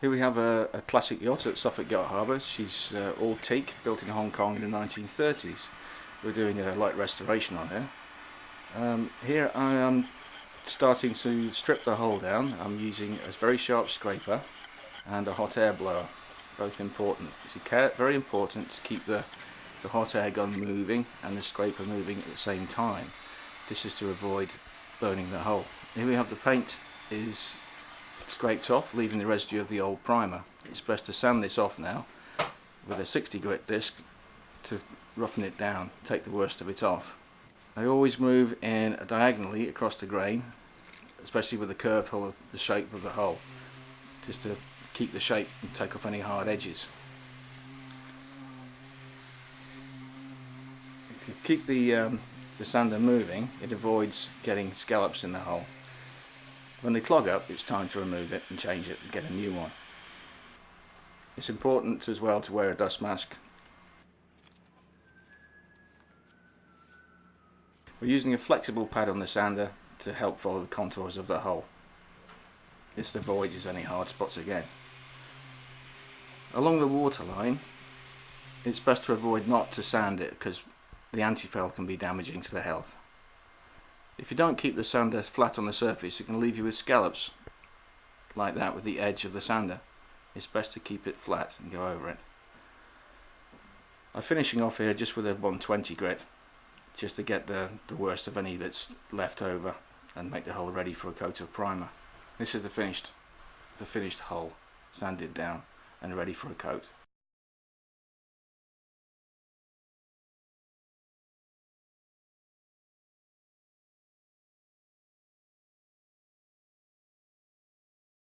Here we have a classic yacht at Suffolk Yacht Harbour. She's all teak, built in Hong Kong in the 1930s. We're doing a light restoration on her. Here I am starting to strip the hull down. I'm using a very sharp scraper and a hot air blower, both important. It's very important to keep the hot air gun moving and the scraper moving at the same time. This is to avoid burning the hull. Here we have the paint is scraped off, leaving the residue of the old primer. It's best to sand this off now with a 60 grit disc to roughen it down, take the worst of it off. I always move in diagonally across the grain, especially with the curved hull, the shape of the hull, just to keep the shape and take off any hard edges. If you keep the sander moving, it avoids getting scallops in the hull. When they clog up, it's time to remove it and change it and get a new one. It's important as well to wear a dust mask. We're using a flexible pad on the sander to help follow the contours of the hull. This avoids any hard spots again. Along the waterline, it's best to avoid not to sand it because the anti-foul can be damaging to the health. If you don't keep the sander flat on the surface, it can leave you with scallops like that with the edge of the sander. It's best to keep it flat and go over it. I'm finishing off here just with a 120 grit, just to get the worst of any that's left over and make the hull ready for a coat of primer. This is the finished hull, sanded down and ready for a coat.